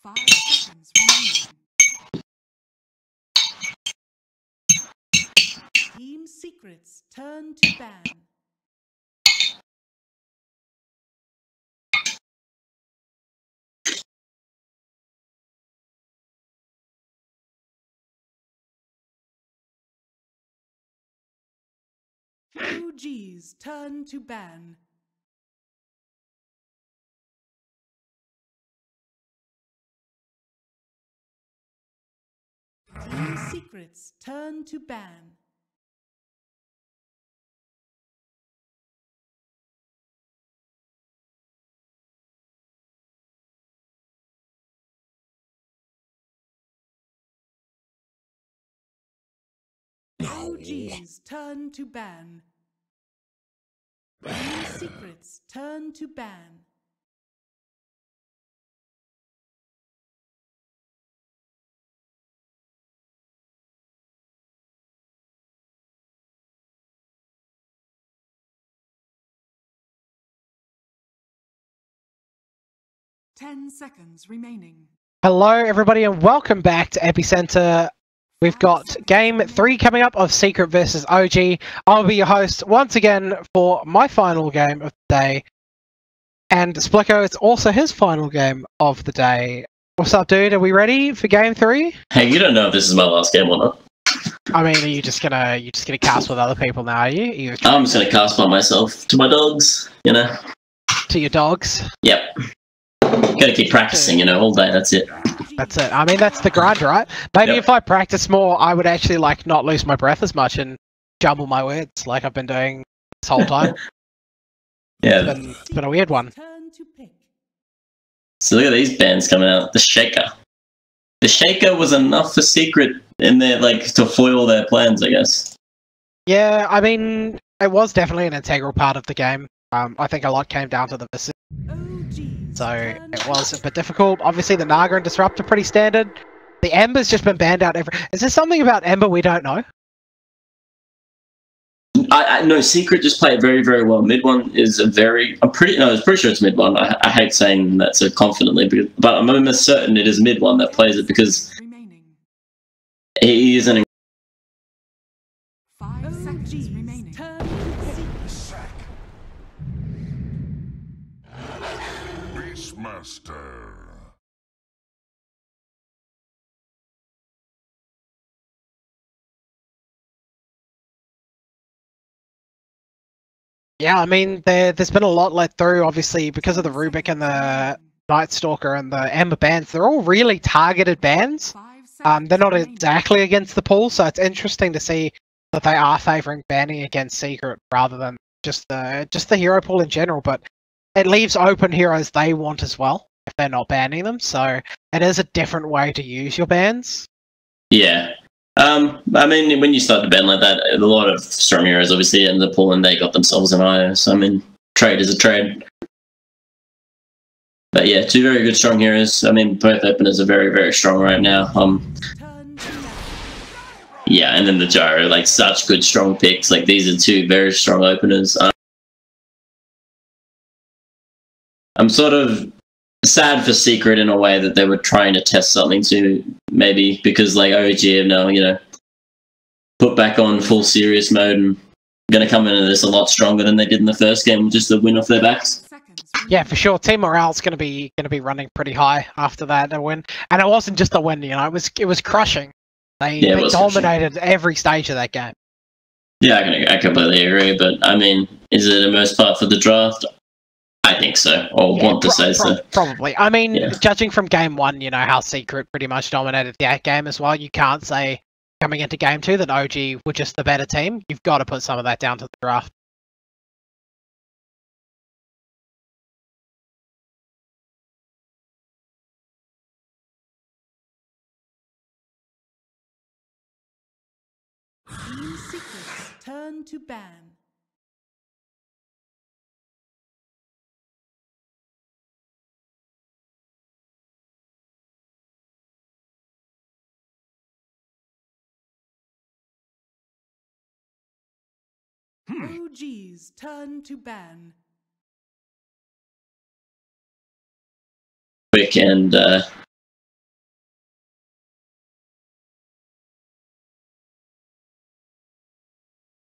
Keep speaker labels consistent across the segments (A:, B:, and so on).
A: 5 seconds remaining. Team secrets turn to ban. OG's turn to ban. Team secrets turn to ban. OG's turn to ban. Team secrets turn to ban. Ten seconds remaining.
B: Hello, everybody, and welcome back to EPICENTER. We've got Game 3 coming up of Secret vs. OG. I'll be your host once again for my final game of the day. And Splicko, it's also his final game of the day. What's up, dude? Are we ready for Game 3?
C: Hey, you don't know if this is my last game or not.
B: I mean, are you just gonna cast with other people now, are you?
C: I'm just gonna cast by myself to my dogs, you know?
B: To your dogs?
C: Yep. Gotta keep practicing, you know, all day, that's it.
B: That's it. I mean, that's the grind, right? Maybe
C: Yep.
B: if I practice more, I would actually, like, not lose my breath as much and jumble my words like I've been doing this whole time.
C: Yeah.
B: It's been a weird one.
C: So look at these bands coming out. The Shaker. The Shaker was enough for Secret in there, like, to foil their plans, I guess.
B: Yeah, I mean, it was definitely an integral part of the game. I think a lot came down to the visit. So it was a bit difficult. Obviously, the Naga and Disrupt are pretty standard. The Ember's just been banned out every... Is there something about Ember we don't know?
C: I know Secret just played very, very well. Mid one is a very... I was pretty sure it's mid one. I hate saying that so confidently, but I'm almost certain it is mid one that plays it because he is an...
A: 5 seconds remaining.
D: Beastmaster.
B: Yeah, I mean, there's been a lot let through, obviously, because of the Rubik and the Night Stalker and the Ember bans. They're all really targeted bans. They're not exactly against the pool, so it's interesting to see that they are favouring banning against Secret rather than just the hero pool in general. But it leaves open heroes they want as well if they're not banning them. So it is a different way to use your bans.
C: Yeah. I mean, when you start to ban like that, a lot of strong heroes obviously in the pool and they got themselves an IO, so I mean, trade is a trade. But yeah, two very good strong heroes. I mean, both openers are very, very strong right now. Yeah, and then the Gyro, like, such good strong picks. Like, these are two very strong openers. I'm sort of sad for Secret in a way that they were trying to test something to maybe because like OG have now, you know, put back on full serious mode and going to come into this a lot stronger than they did in the first game, just the win off their backs.
B: Yeah, for sure. Team morale's going to be running pretty high after that win, and it wasn't just a win. You know, it was crushing. They dominated every stage of that game.
C: Yeah, I completely agree. But I mean, is it the most part for the draft? I think so, or want to say so.
B: Probably. I mean, judging from game one, you know how Secret pretty much dominated that game as well. You can't say coming into game two that OG were just the better team. You've got to put some of that down to the draft.
A: Team secrets turn to ban. OG's turn to ban.
C: Quick and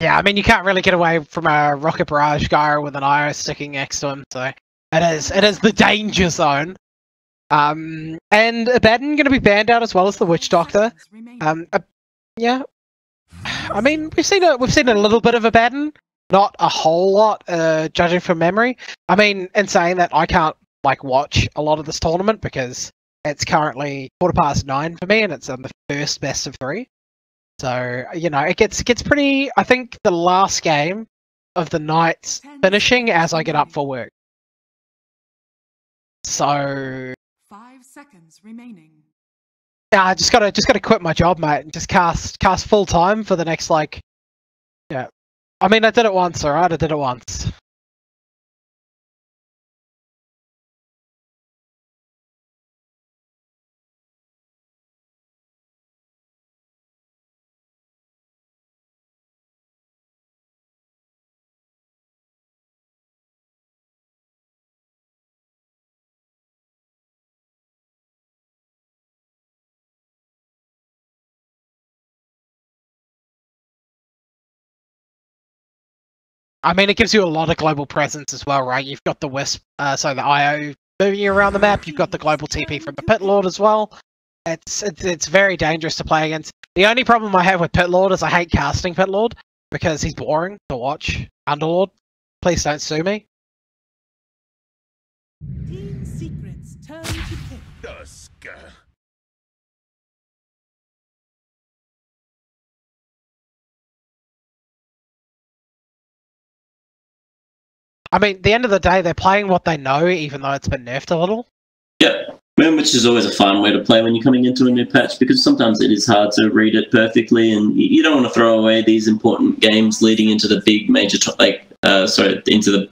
B: Yeah, I mean, you can't really get away from a Rocket Barrage Gyro with an IO sticking next to him, so it is the danger zone. And Abaddon going to be banned out as well as the Witch Doctor. Yeah, I mean, we've seen a little bit of Abaddon, not a whole lot, judging from memory. I mean, in saying that, I can't like watch a lot of this tournament because it's currently 9:15 for me, and it's on the first best of 3. So, you know, it gets pretty... I think the last game of the night's finishing as I get up for work. So...
A: 5 seconds remaining.
B: Yeah, I just gotta quit my job, mate, and just cast full time for the next, like... Yeah. I mean, I did it once, alright? I did it once. I mean, it gives you a lot of global presence as well, right? You've got the Wisp, so the IO moving you around the map. You've got the global TP from the Pit Lord as well. It's very dangerous to play against. The only problem I have with Pit Lord is I hate casting Pit Lord because he's boring to watch. Underlord, please don't sue me.
A: Team Secret's turn to pick.
B: I mean, at the end of the day, they're playing what they know, even though it's been nerfed a little.
C: Yep. Which is always a fun way to play when you're coming into a new patch, because sometimes it is hard to read it perfectly, and you don't want to throw away these important games leading into the big major, into the,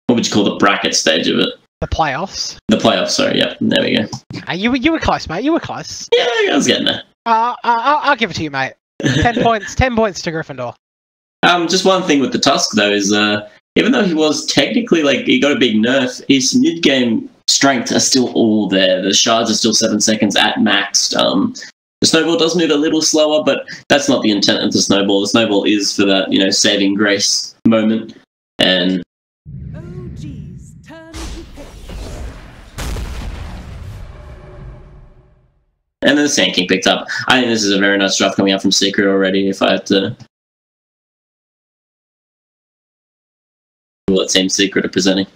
C: what would you call the bracket stage of it?
B: The playoffs.
C: The playoffs, sorry, yeah. There we go.
B: You were close, mate. You were close.
C: Yeah, I was getting there.
B: I'll give it to you, mate. 10 points. 10 points to Gryffindor.
C: Just one thing with the Tusk, though, is even though he was technically, like, he got a big nerf, his mid-game strengths are still all there. The shards are still 7 seconds at max. The snowball does move a little slower, but that's not the intent of the snowball. The snowball is for that, you know, saving grace moment. And
A: OG's turn to pick.
C: then the Sand King picked up. I think this is a very nice draft coming out from Secret already, if I had to... what Team Secret are presenting.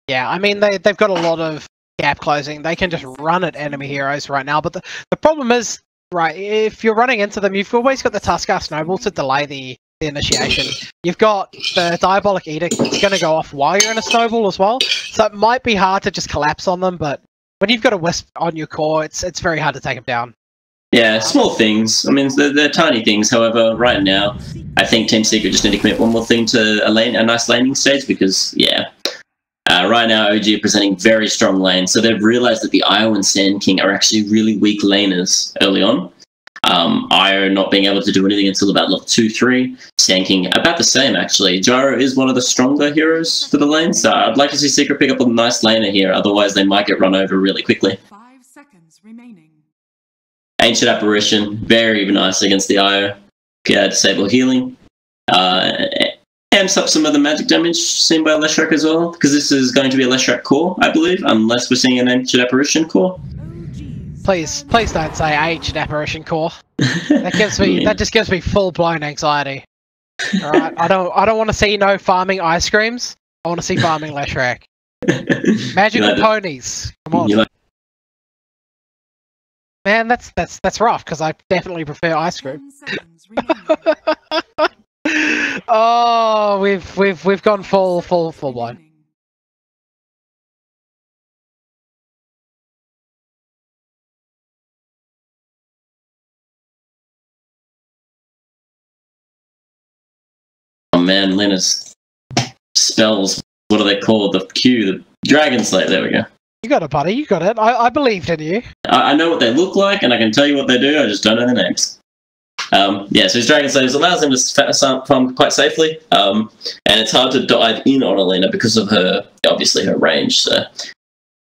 B: Yeah, I mean, they've got a lot of gap closing. They can just run at enemy heroes right now, but the problem is, right, if you're running into them, you've always got the Tuskar Snowball to delay the initiation. You've got the Diabolic Edict that's going to go off while you're in a Snowball as well, so it might be hard to just collapse on them, but when you've got a Wisp on your core, it's very hard to take them down.
C: Yeah, small things. I mean, they're tiny things. However, right now, I think Team Secret just need to commit one more thing to a nice laning stage, because, yeah, right now OG are presenting very strong lanes. So they've realized that the Io and Sand King are actually really weak laners early on. Io not being able to do anything until about level 2-3. Sand King about the same, actually. Gyro is one of the stronger heroes for the lane, so I'd like to see Secret pick up a nice laner here. Otherwise, they might get run over really quickly.
A: 5 seconds remaining.
C: Ancient Apparition, very nice against the IO. Disable healing. Amps up some of the magic damage seen by Leshrac as well, because this is going to be a Leshrac core, I believe, unless we're seeing an Ancient Apparition core.
B: Please don't say Ancient Apparition core. That gives me that just gives me full blown anxiety. All right, I don't want to see no farming ice creams. I want to see farming Leshrac. Magical ponies. Come on. Man, that's rough, because I definitely prefer ice cream. Oh, we've gone full blown.
C: Oh man, Lena's spells. What are they called? The Q, the Dragon Slayer. There we go.
B: You got it, buddy. You got it. I believed in you.
C: I know what they look like, and I can tell you what they do. I just don't know their names. Yeah, so his Dragon Slayers allows him to farm quite safely, and it's hard to dive in on Alina because of her, obviously, her range. So,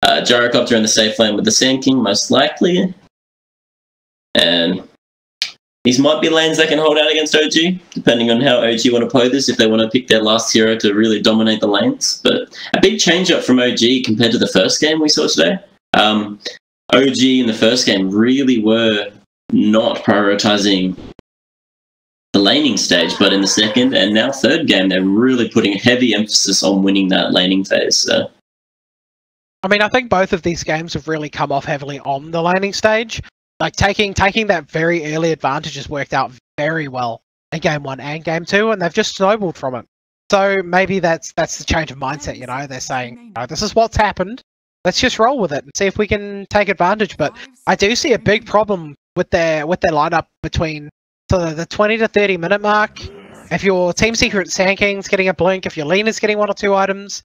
C: Gyrocopter in the safe lane with the Sand King, most likely. And these might be lanes that can hold out against OG, depending on how OG want to play this, if they want to pick their last hero to really dominate the lanes. But a big change up from OG compared to the first game we saw today. OG in the first game really were not prioritizing the laning stage, but in the second and now third game, they're really putting a heavy emphasis on winning that laning phase. So.
B: I mean, I think both of these games have really come off heavily on the laning stage. Like, taking that very early advantage has worked out very well in Game 1 and Game 2, and they've just snowballed from it. So maybe that's the change of mindset, you know? They're saying, this is what's happened, let's just roll with it and see if we can take advantage. But I do see a big problem with their lineup between the 20 to 30 minute mark. If your Team Secret Sand King's getting a blink, if your Lena's getting 1 or 2 items,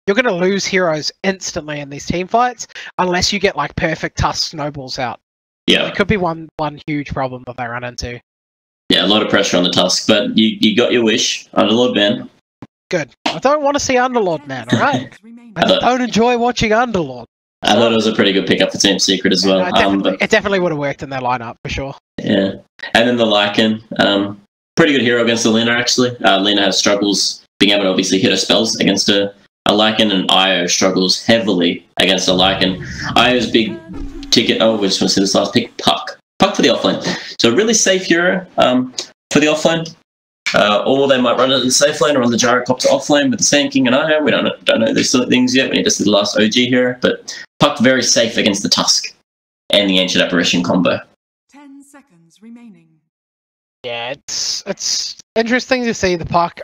B: you're going to lose heroes instantly in these team fights unless you get like perfect Tusk snowballs out.
C: Yeah,
B: it could be one huge problem that they run into.
C: Yeah, a lot of pressure on the Tusk, but you got your wish, Underlord man.
B: Good. I don't want to see Underlord man, alright? I don't enjoy watching Underlord.
C: I thought it was a pretty good pickup for Team Secret as well.
B: It definitely would have worked in their lineup, for sure.
C: Yeah. And then the Lycan. Pretty good hero against the Lina, actually. Lina has struggles being able to obviously hit her spells against a Lycan, and Io struggles heavily against a Lycan. Io's big ticket, we just want to see this last pick, Puck. Puck for the offlane. So a really safe hero for the offlane. Or they might run it in the safe lane or on the Gyrocopter offlane with the Sand King and Io. We don't know these sort of things yet. We need to see the last OG hero. But Puck very safe against the Tusk and the Ancient Apparition combo.
A: 10 seconds remaining.
B: Yeah, it's interesting to see the Puck.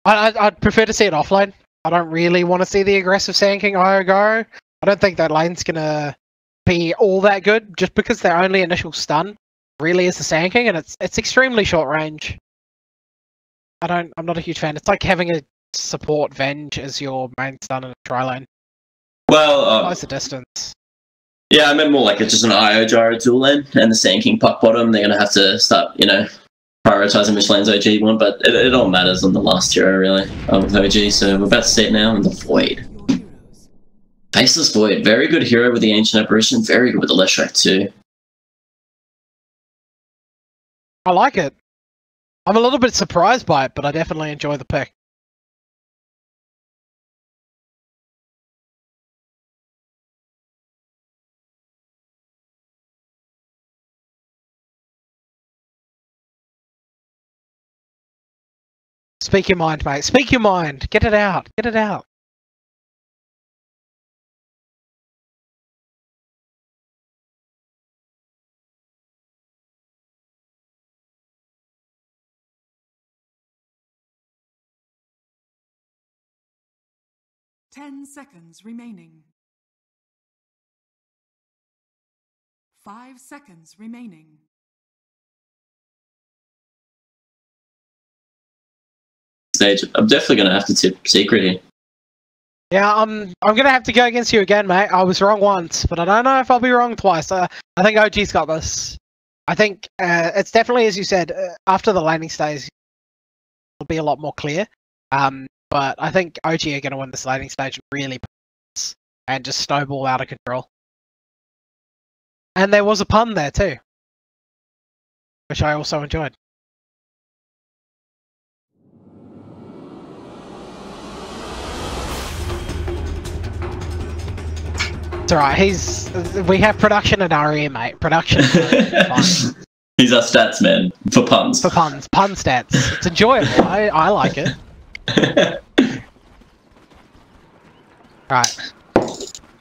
B: I'd prefer to see it offlane. I don't really want to see the aggressive Sand King Io go. I don't think that lane's gonna be all that good, just because their only initial stun really is the Sand King, and it's extremely short range. I'm not a huge fan. It's like having a support Venge as your main stun in a tri lane.
C: Well,
B: close the distance.
C: Yeah, I meant more like it's just an Io Gyro dual lane, and the Sand King Puck bottom. They're gonna have to start, prioritizing which lanes OG want, but it all matters on the last hero really of OG. So we're about to see it now in the Void. Faceless Void, very good hero with the Ancient Apparition, very good with the Leshrac too.
B: I like it. I'm a little bit surprised by it, but I definitely enjoy the pick. Speak your mind, mate. Speak your mind. Get it out. Get it out.
A: Ten seconds remaining. 5 seconds remaining.
C: Stage. I'm definitely going to have to tip Secret here.
B: Yeah, I'm going to have to go against you again, mate. I was wrong once, but I don't know if I'll be wrong twice. I think OG's got this. I think it's definitely, as you said, after the laning stage, it'll be a lot more clear. But I think OG are going to win this laning stage really and just snowball out of control. And there was a pun there too, which I also enjoyed. It's alright, we have production in our ear, mate. Production. Fine.
C: He's our stats man for puns.
B: For puns, pun stats. It's enjoyable. I like it. Right.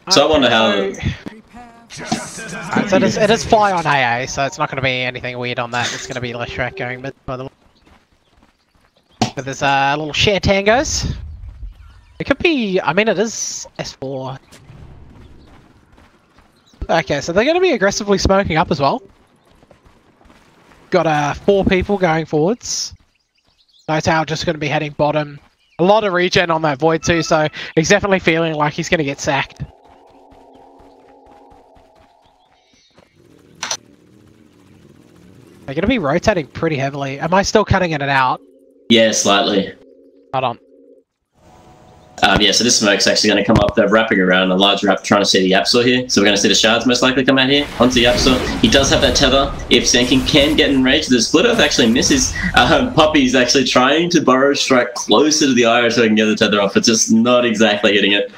C: So I wonder how.
B: Right, so it is fly on AA, so it's not going to be anything weird on that. It's going to be Leshrac going mid, by the way. But there's little share tangos. It could be. I mean, it is S4. Okay, so they're going to be aggressively smoking up as well. Got 4 people going forwards. Notal just going to be heading bottom. A lot of regen on that Void too, so he's definitely feeling like he's going to get sacked. They're going to be rotating pretty heavily. Am I still cutting in and out?
C: Yeah, slightly.
B: Hold on.
C: Yeah, so this smoke's actually going to come up. They're wrapping around a large wrap trying to see the Yapsaw here. So we're going to see the shards most likely come out here onto Yapsaw. He does have that tether. If Sanking can get enraged, the Split Earth actually misses. Puppy's actually trying to burrow strike closer to the Ira so he can get the tether off. It's just not exactly hitting it.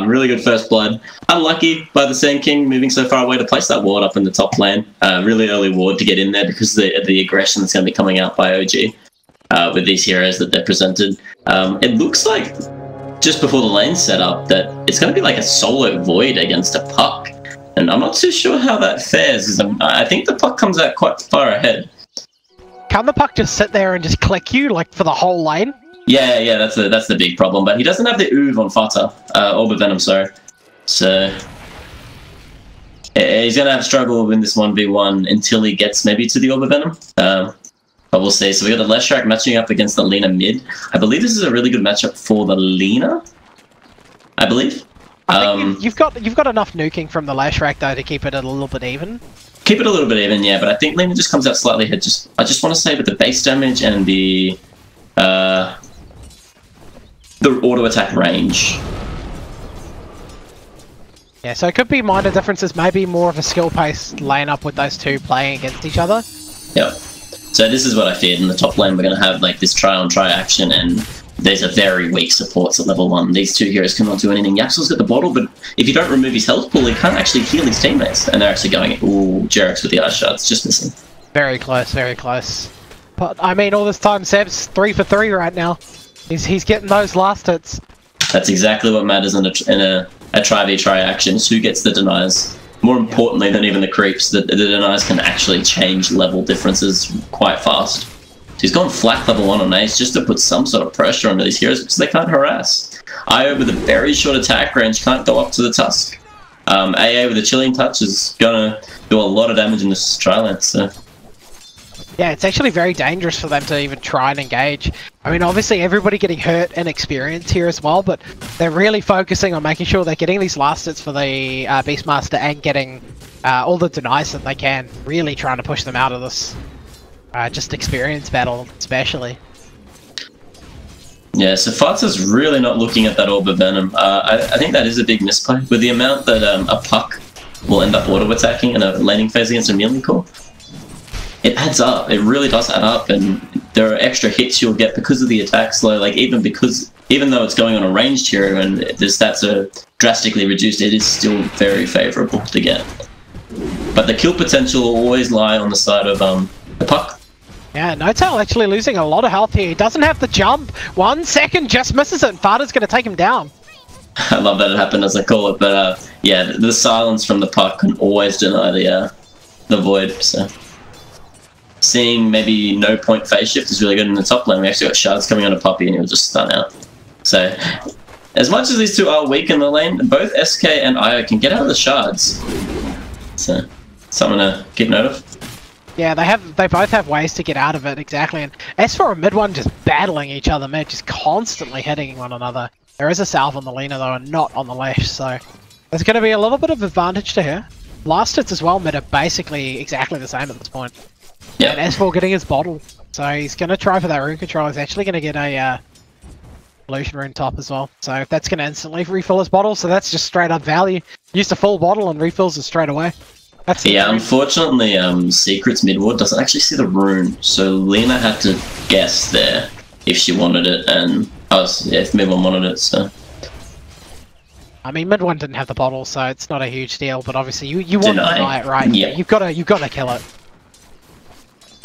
C: Really good first blood. Unlucky by the Sand King moving so far away to place that ward up in the top lane. Really early ward to get in there because of the aggression that's going to be coming out by OG with these heroes that they're presented. It looks like just before the lane set up that it's going to be like a solo Void against a Puck. And I'm not too sure how that fares, because I think the Puck comes out quite far ahead.
B: Can the Puck just sit there and just click you, like, for the whole lane?
C: Yeah, that's the big problem. But he doesn't have the Oov on Fata, Orb Venom, sorry. So he's going to have a struggle in this 1v1 until he gets maybe to the Orb Venom. But we'll see. So we got the Leshrac matching up against the Lina mid. I believe this is a really good matchup for the Lina. I believe.
B: I think you've got enough nuking from the Leshrac though to keep it a little bit even.
C: Keep it a little bit even, yeah. But I think Lina just comes out slightly ahead. I just want to say with the base damage and the auto attack range.
B: Yeah, so it could be minor differences. Maybe more of a skill-based lane-up with those two playing against each other.
C: Yep. So this is what I feared in the top lane. We're going to have like this try-on-try action, and there's a very weak supports at level 1. These two heroes cannot do anything. Yapsaw's got the bottle, but if you don't remove his health pool, he can't actually heal his teammates. And they're actually going, ooh, Jerax with the ice shards, just missing. Very
B: close, very close. But, I mean, all this time, Seb's 3 for 3 right now. He's getting those last hits.
C: That's exactly what matters in a try-v-try action, is who gets the denies. More importantly than even the creeps, the denies can actually change level differences quite fast. So he's gone flak level 1 on Ace just to put some sort of pressure onto these heroes because they can't harass. Io with a very short attack range can't go up to the Tusk. AA with a chilling touch is gonna do a lot of damage in this tri-lane, so...
B: Yeah, it's actually very dangerous for them to even try and engage. I mean, obviously everybody getting hurt and experience here as well, but they're really focusing on making sure they're getting these last hits for the Beastmaster and getting all the denies that they can. Really trying to push them out of this just experience battle, especially. Yeah, so Fata's really not looking at that Orb of Venom. I think that is a big misplay. With the amount that a Puck will end up auto-attacking in a laning phase against a melee core, it adds up. It really does add up, and there are extra hits you'll get because of the attack slow. Like even though it's going on a ranged hero and the stats are drastically reduced, it is still very favourable to get. But the kill potential will always lie on the side of the Puck. Yeah, No-Tail actually losing a lot of health here. He doesn't have the jump. 1 second, just misses it, and Fata's going to take him down.
C: I love that it happened as I call it, but yeah, the silence from the Puck can always deny the Void. So. Seeing maybe no point phase shift is really good in the top lane. We actually got shards coming on a Puppy and he'll just stun out. So, as much as these two are weak in the lane, both SK and Io can get out of the shards. So, something to keep note of.
B: Yeah, they both have ways to get out of it, exactly. And S4 and mid one just battling each other, man, just constantly hitting one another. There is a salve on the Lina though, and not on the Lash, so there's going to be a little bit of advantage to her. Last hits as well, mid are basically exactly the same at this point.
C: Yeah.
B: And S4 getting his bottle, so he's going to try for that rune control. He's actually going to get a pollution rune top as well, so that's going to instantly refill his bottle, so that's just straight up value. Used a full bottle and refills it straight away. That's
C: yeah, unfortunately, Secret's mid ward doesn't actually see the rune, so Lina had to guess there if she wanted it, and if mid one wanted it, so...
B: I mean, mid one didn't have the bottle, so it's not a huge deal, but obviously you want to deny it, right?
C: Yeah.
B: You've got to kill it.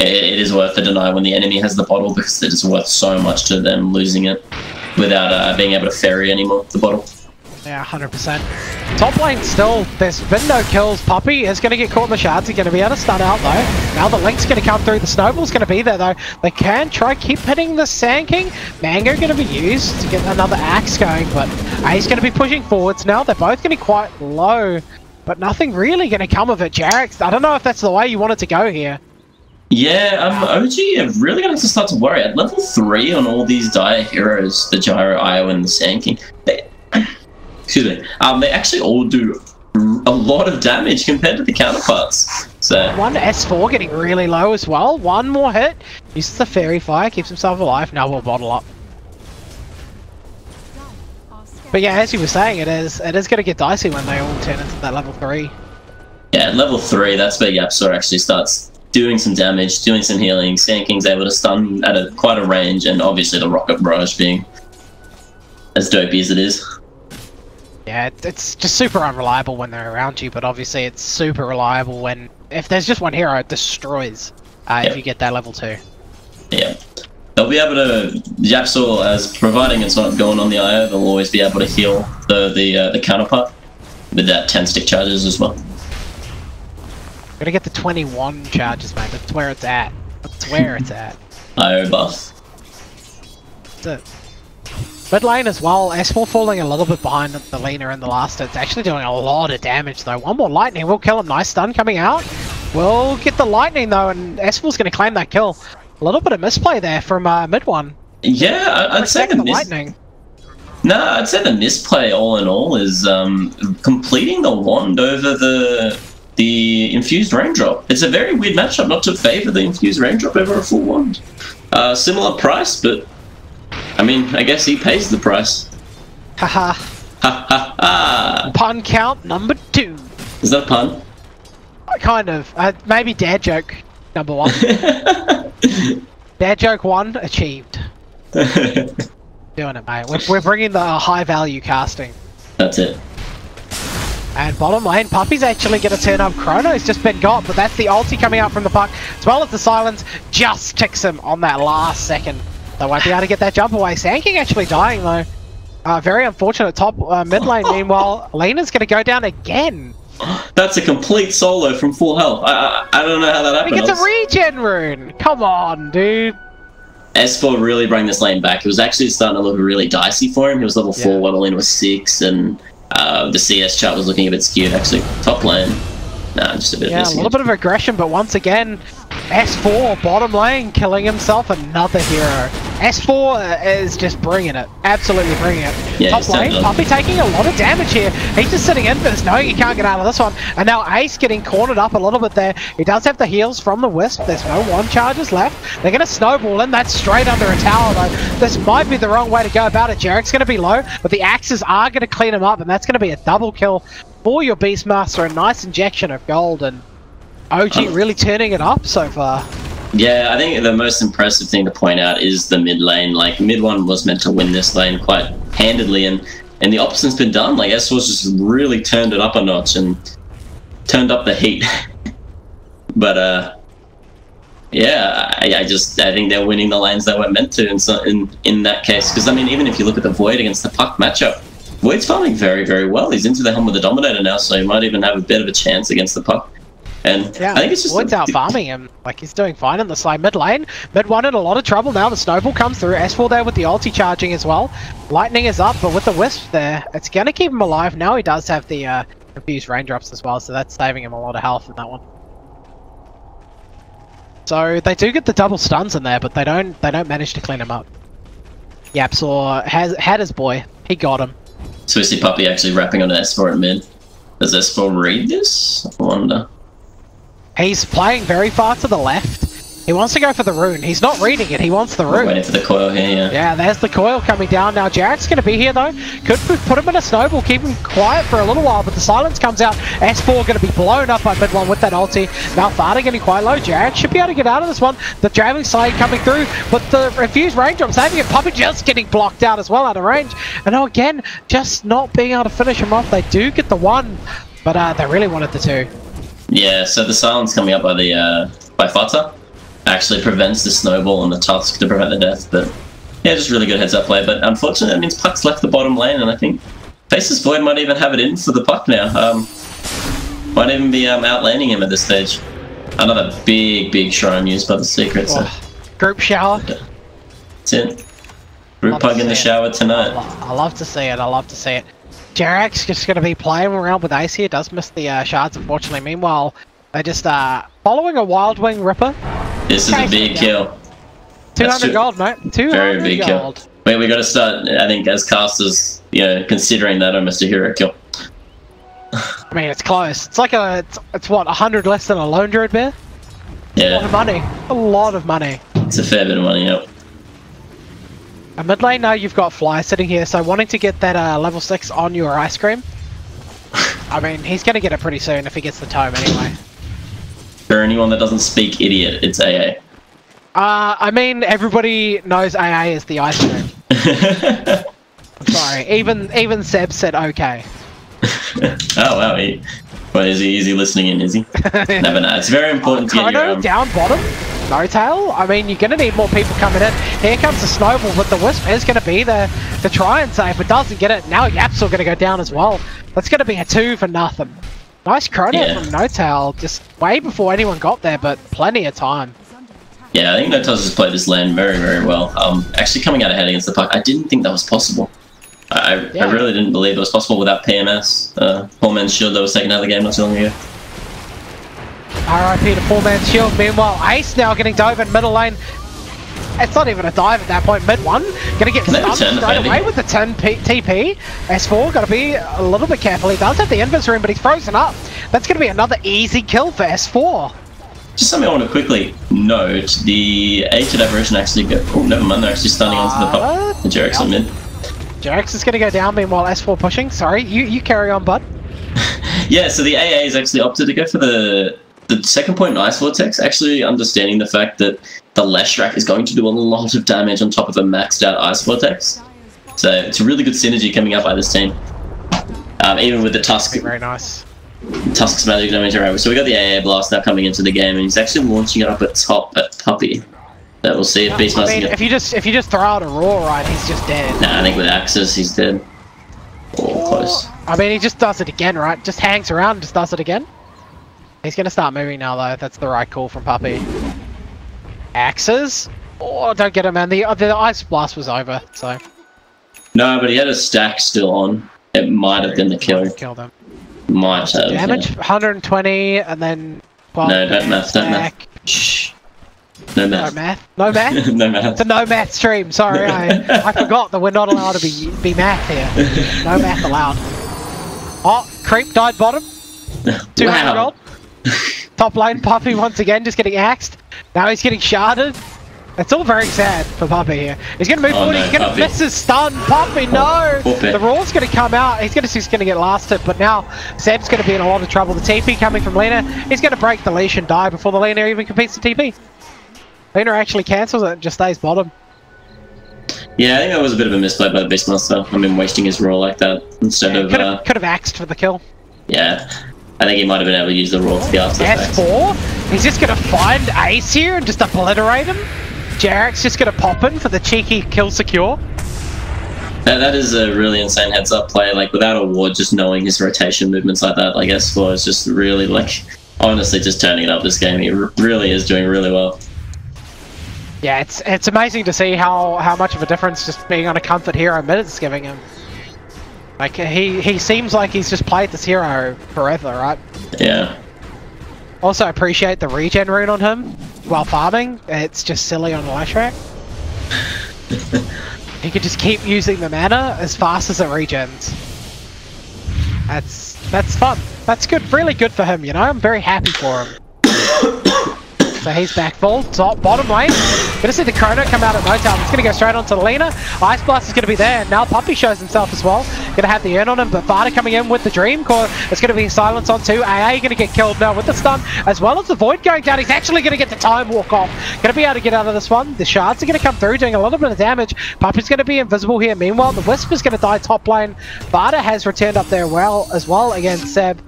C: It is worth the deny when the enemy has the bottle because it is worth so much to them losing it without being able to ferry anymore the bottle.
B: Yeah, 100%. Top lane still, there's been no kills. Puppy is going to get caught in the shards. He's going to be able to stun out though. Now the Link's going to come through. The Snowball's going to be there though. They can try keep hitting the Sand King. Mango going to be used to get another axe going, but he's going to be pushing forwards now. They're both going to be quite low, but nothing really going to come of it. Jerax, I don't know if that's the way you wanted to go here.
C: Yeah, OG are really going to have to start to worry. At level 3 on all these dire heroes, the Gyro, Io, and the Sand King, excuse me, they actually all do a lot of damage compared to the counterparts. So
B: one S4 getting really low as well. One more hit. Uses the Fairy Fire, keeps himself alive. Now we'll bottle up. But yeah, as you were saying, it is going to get dicey when they all turn into that level 3.
C: Yeah, at level 3, that's where Yapsor actually starts doing some damage, doing some healing. Sand King's able to stun at quite a range, and obviously the Rocket Barrage being as dopey as it is.
B: Yeah, it's just super unreliable when they're around you, but obviously it's super reliable when, if there's just one hero, it destroys if you get that level 2.
C: Yeah. They'll be able to, Yapsor, as providing it's not going on the IO, they'll always be able to heal the counterpart with that 10 stick charges as well.
B: Gonna get the 21 charges, mate. That's where it's at. That's where it's at.
C: IO buff.
B: That's it. Mid lane as well, S4 falling a little bit behind the laner in the last. It's actually doing a lot of damage though. One more lightning will kill him. Nice stun coming out. We'll get the lightning though, and S4's going to claim that kill. A little bit of misplay there from mid one.
C: Yeah, I'd say the
B: lightning.
C: No, I'd say the misplay all in all is completing the wand over the infused raindrop. It's a very weird matchup not to favour the infused raindrop over a full wand. Similar price, but I mean, I guess he pays the price.
B: Haha.
C: Ha ha ha.
B: Pun count number 2.
C: Is that a pun?
B: Kind of. Maybe dad joke number 1. Dad joke 1 achieved. Doing it, mate. We're bringing the high value casting.
C: That's it.
B: And bottom lane, Puppy's actually going to turn up. Chrono's just been got, but that's the ulti coming out from the puck, as well as the silence just ticks him on that last second. They won't be able to get that jump away. Sand King actually dying though. Very unfortunate top mid lane. Meanwhile, Lena's going to go down again.
C: That's a complete solo from full health. I don't know how that happened.
B: He gets a regen rune. Come on, dude.
C: S4 really brought this lane back. It was actually starting to look really dicey for him. He was level 4 while the lane was 6, and the CS chart was looking a bit skewed. Actually, top lane. Nah, just a bit.
B: Yeah, a little bit of aggression, but once again, S4 bottom lane killing himself another hero. S4 is just bringing it, absolutely bringing it.
C: Yeah,
B: top lane, Puppy taking a lot of damage here. He's just sitting in this, knowing he can't get out of this one. And now Ace getting cornered up a little bit there. He does have the heals from the Wisp. There's no one charges left. They're going to snowball in. That's straight under a tower though. This might be the wrong way to go about it. Jarek's going to be low, but the axes are going to clean him up, and that's going to be a double kill for your Beastmaster. A nice injection of gold, and OG really turning it up so far.
C: Yeah, I think the most impressive thing to point out is the mid lane. Like, mid one was meant to win this lane quite handedly, and the opposite's been done. Like, S4's just really turned it up a notch and turned up the heat. But yeah, I think they're winning the lanes they were meant to in that case. Because I mean, even if you look at the Void against the Puck matchup, Void's farming very, very well. He's into the helm with the Dominator now, so he might even have a bit of a chance against the Puck. And
B: yeah,
C: I think it's just
B: Void's out farming him. Like, he's doing fine in the side mid lane. Mid one in a lot of trouble now. The snowball comes through. S4 there with the ulti charging as well. Lightning is up, but with the Wisp there, it's gonna keep him alive. Now he does have the infused raindrops as well, so that's saving him a lot of health in that one. So they do get the double stuns in there, but they don't manage to clean him up. Yapsor had his boy. He got him.
C: So we see Puppy actually wrapping on S4 at mid. Does S4 read this? I wonder.
B: He's playing very far to the left. He wants to go for the rune. He's not reading it. He wants the rune.
C: Waiting for the coil here, yeah.
B: Yeah, there's the coil coming down now. Jarek's going to be here, though. Could put him in a snowball, keep him quiet for a little while, but the silence comes out. S4 going to be blown up by mid one with that ulti. Now Farta getting quite low. Jarek should be able to get out of this one. The Javelin side coming through, but the infused raindrops saving it. Puppy just getting blocked out as well out of range. And now again, just not being able to finish him off. They do get the one, but they really wanted the two.
C: Yeah, so the silence coming up by Fata actually prevents the snowball and the tusk to prevent the death, but yeah, just really good heads up play. But unfortunately that means Puck's left the bottom lane, and I think Faceless Void might even have it in for the Puck now. Might even be outlaning him at this stage. Another big shrine used by the Secret. So.
B: Group shower.
C: That's it. Group Pug in the shower tonight.
B: I love to see it. I love to see it. Jarek's just going to be playing around with Ace here. Does miss the shards, unfortunately. Meanwhile, they're just following a Wild Wing Ripper.
C: This is a big kill.
B: 200 gold, mate. 200
C: very big
B: gold.
C: Kill. Wait, we got to start, I think, as casters, you know, considering that almost a hero kill.
B: I mean, it's close. It's like it's what, 100 less than a Lone Druid Bear?
C: Yeah.
B: A lot of money. A lot of money.
C: It's a fair bit of money, yep.
B: A mid lane now you've got Fly sitting here, so wanting to get that level 6 on your ice cream. I mean, he's going to get it pretty soon if he gets the tome anyway.
C: For anyone that doesn't speak idiot, it's AA.
B: I mean, everybody knows AA is the ice cream. I'm sorry, even Seb said okay.
C: Oh wow, is he listening in, is he? Never know. It's very important to get your...
B: down bottom, no tail. I mean, you're going to need more people coming in. Here comes the snowball, but the Wisp is going to be there to try and save, but doesn't get it. Now Yap's going to go down as well. That's going to be a 2 for nothing. Nice chrono from No Tail, just way before anyone got there, but plenty of time.
C: Yeah, I think No Tail's just played this lane very, very well. Actually coming out ahead against the puck, I didn't think that was possible. I really didn't believe it was possible without PMS. Poor man's shield that was taken out of the game not too long ago.
B: RIP to poor man's shield. Meanwhile, Ace now getting dove in middle lane. It's not even a dive at that point. Mid one, gonna get stunned straight away with the 10 TP. S4 gotta be a little bit careful. He does have the invis room, but he's frozen up. That's gonna be another easy kill for S4.
C: Just something I want to quickly note: the Aged Aberration actually go. Oh, never mind. They're actually stunning onto the puck. The Jerix on mid.
B: Jerix is gonna go down. Meanwhile, S4 pushing. Sorry, you carry on, bud.
C: Yeah. So the AA is actually opted to go for the second point in Ice Vortex. Actually, understanding the fact that the Leshrac is going to do a lot of damage on top of a maxed out Ice Vortex. So it's a really good synergy coming up by this team. Even with the Tusk.
B: Very nice.
C: Tusk's magic damage around. So we got the AA Blast now coming into the game, and he's actually launching it up at top at Puppy. So we'll see if Beastmaster.
B: I mean, if you just throw out a Roar, right, he's just dead.
C: Nah, I think with Axis he's dead. Or close.
B: I mean, he just does it again, right? Just hangs around and just does it again. He's gonna start moving now, though. That's the right call from Puppy. Axes? Oh, don't get him, man. The Ice Blast was over, so.
C: No, but he had a stack still on. It might have been the kill.
B: Killed him.
C: Might have.
B: Damage, 120, and then... Well,
C: no, don't math, don't math. Shh. No math.
B: No math? No math?
C: No math.
B: It's a no math stream, sorry. I forgot that we're not allowed to be math here. No math allowed. Oh, Creep died bottom. 200 gold. Top lane, Puppy once again just getting axed. Now he's getting sharded. It's all very sad for Puppy here. He's going to move forward, he's going to miss his stun. Puppy, no! The Roar's going to come out, he's going to get lasted, but now Seb's going to be in a lot of trouble. The TP coming from Lena, he's going to break the leash and die before the Lena even completes the TP. Lena actually cancels it and just stays bottom.
C: Yeah, I think that was a bit of a misplay by the Beastmaster. I mean, wasting his Roar like that instead of...
B: Could have axed for the kill.
C: Yeah. I think he might have been able to use the Roar to the after effects.
B: S4? He's just going to find Ace here and just obliterate him? Jarek's just going to pop in for the cheeky kill secure.
C: That is a really insane heads-up play, like, without a ward, just knowing his rotation movements like that, like, S4 is just really, like, honestly just turning it up this game. He really is doing really well.
B: Yeah, it's amazing to see how much of a difference just being on a comfort hero mid is giving him. Like, he seems like he's just played this hero forever, right?
C: Yeah.
B: Also appreciate the regen rune on him while farming. It's just silly on the Leshrac. He could just keep using the mana as fast as it regens. That's fun. That's good, really good for him, you know? I'm very happy for him. So he's back full, top, bottom lane. Gonna see the Chrono come out at no time. It's gonna go straight onto the Lena. Ice Blast is gonna be there. Now Puppy shows himself as well. Gonna have the urn on him, but Vada coming in with the Dream Core. It's gonna be silence on two. AA gonna get killed now with the stun, as well as the Void going down. He's actually gonna get the time walk off. Gonna be able to get out of this one. The shards are gonna come through, doing a little bit of damage. Puppy's gonna be invisible here. Meanwhile, the Wisp is gonna die top lane. Vada has returned up there as well against Seb.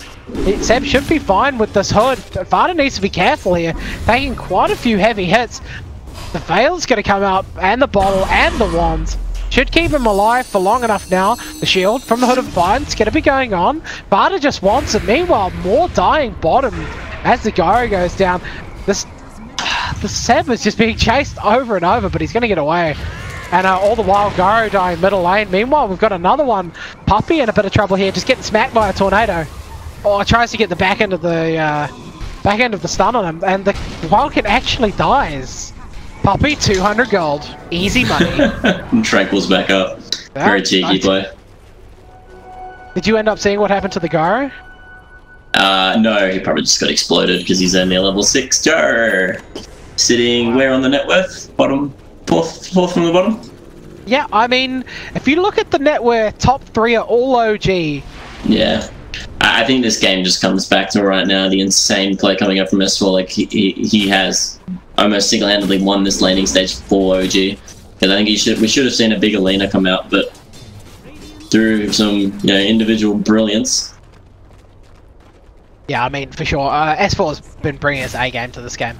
B: Seb should be fine with this hood. Vada needs to be careful here, taking quite a few heavy hits. The Veil's going to come out, and the bottle, and the wands. Should keep him alive for long enough now. The shield from the Hood of Vine's going to be going on. Vada just wants it. Meanwhile, more dying bottom as the Gyro goes down. The Seb is just being chased over and over, but he's going to get away. And all the while, Gyro dying middle lane. Meanwhile, we've got another one. Puppy in a bit of trouble here, just getting smacked by a tornado. Oh, tries to get the back end of the stun on him, and the Wildcat actually dies. Puppy, 200 gold. Easy money.
C: And Tranquil's back up. Yeah, very cheeky play.
B: Did you end up seeing what happened to the Gyro?
C: No, he probably just got exploded because he's only a level 6 Gyro. Sitting where on the net worth? Bottom? Fourth from the bottom?
B: Yeah, I mean, if you look at the net where top 3 are all OG.
C: Yeah. I think this game just comes back to right now the insane play coming up from S4. Like, he has almost single-handedly won this laning stage for OG. Because I think we should have seen a bigger laner come out, but through some individual brilliance.
B: Yeah, I mean, for sure. S4's been bringing his A game to this game.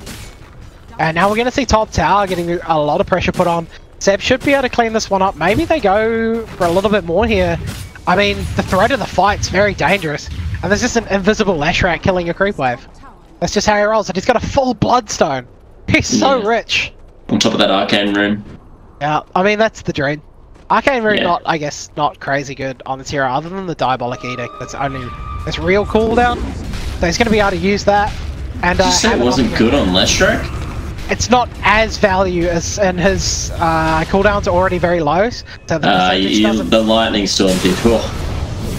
B: And now we're going to see top tower getting a lot of pressure put on. Seb should be able to clean this one up. Maybe they go for a little bit more here. I mean, the threat of the fight's very dangerous. And there's just an invisible Leshrac killing a creep wave. That's just how he rolls. And he's got a full bloodstone. He's so rich.
C: On top of that arcane rune.
B: Yeah, I mean, that's the dream. Arcane rune, I guess, not crazy good on this hero, other than the Diabolic Edict. That's real cooldown. So he's going to be able to use that. And
C: Did you say it wasn't good on Leshrac?
B: It's not as value as, and his cooldowns are already very low. So
C: the lightning storm did.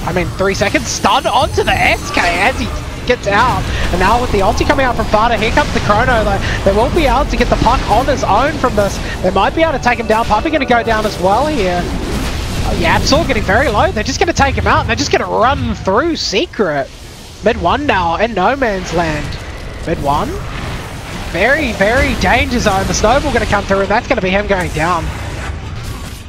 B: I mean, 3 seconds, stun onto the SK as he gets out. And now with the ulti coming out from Fada, here comes the Chrono. They won't be able to get the puck on his own from this. They might be able to take him down. Puppy going to go down as well here. Yeah, it's all getting very low. They're just going to take him out. And they're just going to run through Secret. Mid 1 now in no man's land. Mid 1. Very, very danger zone. The snowball going to come through, and that's going to be him going down.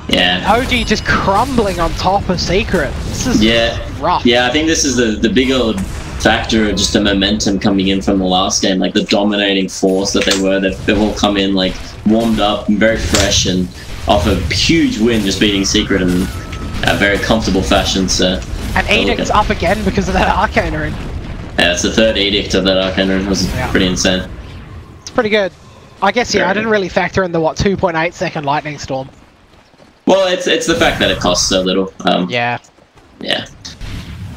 C: Yeah.
B: OG just crumbling on top of Secret. This is rough.
C: Yeah, I think this is the bigger factor of just the momentum coming in from the last game, like the dominating force that they were. They've all come in like warmed up and very fresh, and off a huge win, just beating Secret in a very comfortable fashion. So.
B: And Edict's up again because of that Arcane Rune.
C: Yeah, it's the third Edict of that Arcane Rune. It was pretty insane.
B: Pretty good. I guess, I didn't really factor in the 2.8 second lightning storm.
C: Well, it's the fact that it costs so little.
B: Yeah.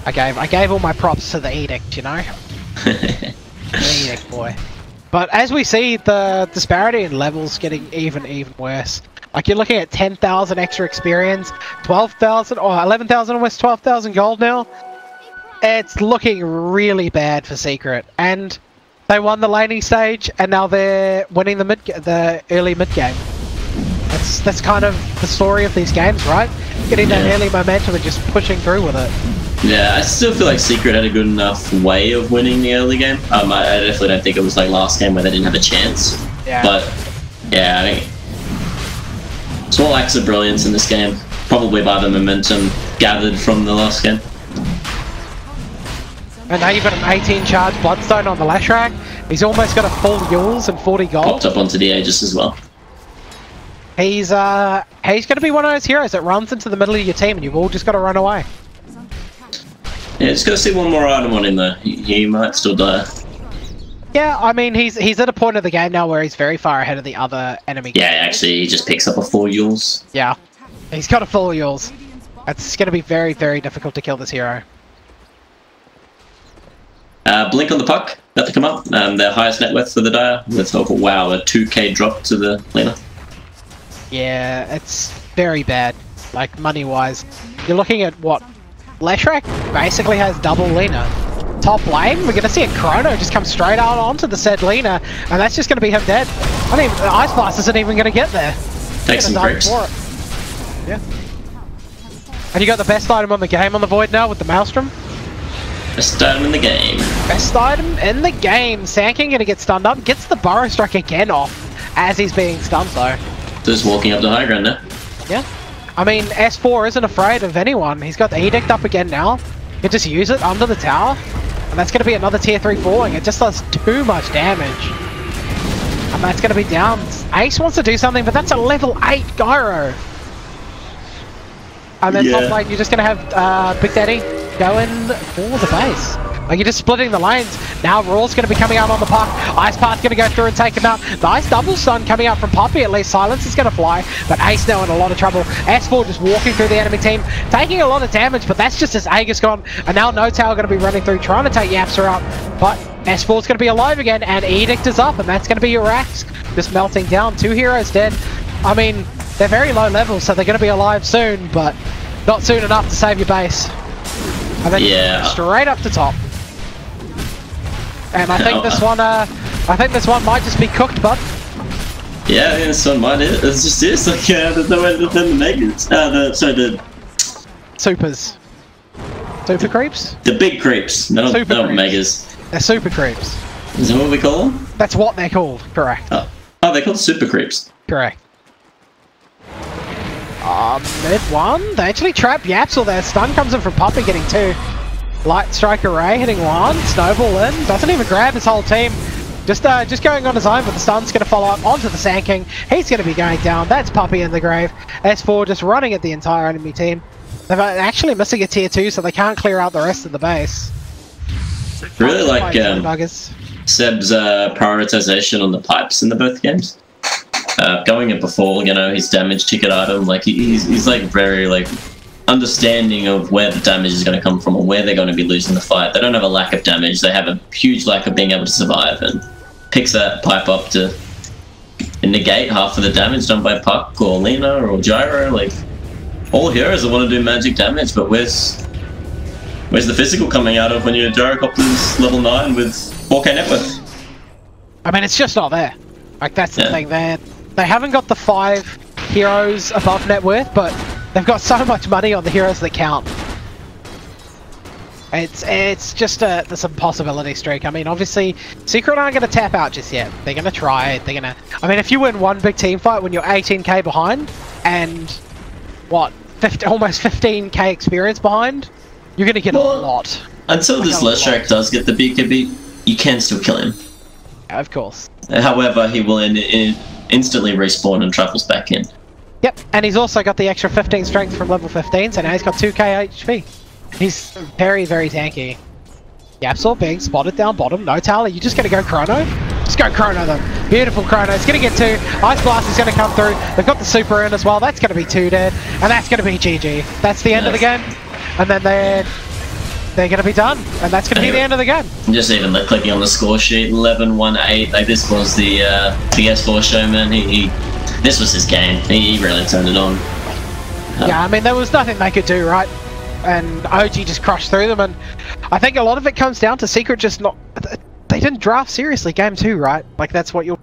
B: I gave all my props to the Edict, The Edict boy. But as we see, the disparity in levels getting even worse. Like, you're looking at 10,000 extra experience, 12,000 or 11,000, almost 12,000 gold now. It's looking really bad for Secret, and they won the laning stage, and now they're winning the early mid game. That's kind of the story of these games, right? Getting that early momentum and just pushing through with it.
C: Yeah, I still feel like Secret had a good enough way of winning the early game. I definitely don't think it was like last game where they didn't have a chance.
B: Yeah.
C: But yeah, I think small acts of brilliance in this game, probably by the momentum gathered from the last game.
B: And now you've got an 18 charge Bloodstone on the Leshrac. He's almost got a full Yules and 40 gold.
C: Popped up onto the Aegis as well.
B: He's going to be one of those heroes that runs into the middle of your team and you've all just got to run away.
C: Yeah, just gotta see one more item on him though. He might still die.
B: Yeah, I mean, he's at a point of the game now where he's very far ahead of the other enemy.
C: Yeah, actually, he just picks up a 4 Yules.
B: Yeah, he's got a full Yules. It's going to be very, very difficult to kill this hero.
C: Blink on the puck, about to come up. Their highest net worth for the Dire, with a 2k drop to the laner.
B: Yeah, it's very bad, like money-wise. You're looking at what? Leshrac basically has double Lena. Top lane, we're going to see a Chrono just come straight out onto the said Lena, and that's just going to be him dead. I mean, the Ice Blast isn't even going to get there.
C: Take some bricks.
B: Yeah. And you got the best item on the game on the Void now with the Maelstrom.
C: Best item in the game.
B: Best item in the game. Sandking going to get stunned up. Gets the Burrow Strike again off as he's being stunned though.
C: Just walking up the high ground now.
B: Yeah. I mean, S4 isn't afraid of anyone. He's got the Edict up again now. You can just use it under the tower. And that's going to be another tier 3 falling. It just does too much damage. And that's going to be down. Ace wants to do something, but that's a level 8 Gyro. And then top lane, you're just going to have Big Daddy go in for the base. Like, you're just splitting the lanes. Now Raw's going to be coming out on the puck. Ice Path's going to go through and take him out. The Ice Double Stun coming out from Poppy, at least. Silence is going to fly, but Ace now in a lot of trouble. S4 just walking through the enemy team, taking a lot of damage, but that's just as Aegis gone. And now No Tail going to be running through, trying to take Yapster out. But S4's going to be alive again, and Edict is up, and that's going to be your Rax just melting down. 2 heroes dead. I mean, they're very low levels, so they're going to be alive soon, but not soon enough to save your base. And then straight up to top. And I think this one might just be cooked, bud.
C: Yeah, this one might it. It's just this. Like, the megas. The
B: Supers. Super creeps?
C: The big creeps. No,
B: Super
C: not
B: creeps.
C: megas.
B: They're super creeps.
C: Is that what we call them?
B: That's what they're called. Correct.
C: Oh, they're called super creeps.
B: Correct. Mid one. They actually trap Yapsel there. Stun comes in from Puppy getting 2. Light Strike Array hitting 1. Snowball in. Doesn't even grab his whole team. Just going on his own, but the stun's going to follow up onto the Sand King. He's going to be going down. That's Puppy in the grave. S4 just running at the entire enemy team. They're actually missing a tier 2, so they can't clear out the rest of the base.
C: Really like Seb's prioritization on the pipes in the both games. Going it before, you know, his damage ticket item. Like he's like very like understanding of where the damage is going to come from or where they're going to be losing the fight. They don't have a lack of damage. They have a huge lack of being able to survive, and picks that pipe up to negate half of the damage done by Puck or Lena or Gyro. Like all heroes that want to do magic damage, but where's the physical coming out of when your Gyrocopter's level 9 with 4k net worth?
B: I mean, it's just not there. Like that's the thing. They haven't got the 5 heroes above net worth, but they've got so much money on the heroes that count. It's just this impossibility streak. I mean, obviously, Secret aren't going to tap out just yet. They're going to try it. They're going to... I mean, if you win one big team fight when you're 18k behind, and, what, almost 15k experience behind, you're going to get a lot.
C: Until this Leshrac does get the BKB, you can still kill him.
B: Yeah, of course.
C: However, he will instantly respawn and travels back in.
B: Yep, and he's also got the extra 15 strength from level 15, so now he's got 2k HP. He's very, very tanky. Yapsel being spotted down bottom. No Tally, you just gonna go Chrono? Just go Chrono them. Beautiful Chrono. It's gonna get 2. Ice Blast is gonna come through. They've got the super in as well. That's gonna be 2 dead. And that's gonna be GG. That's the end of the game. And then they're gonna be done. And that's gonna be the end of the game.
C: Just even clicking on the score sheet, 11-1-8. Like this was the S4 showman. This was his game. He really turned it on.
B: Yeah, I mean there was nothing they could do, right? And OG just crushed through them, and I think a lot of it comes down to Secret just not... They didn't draft seriously game 2, right? Like that's what you'll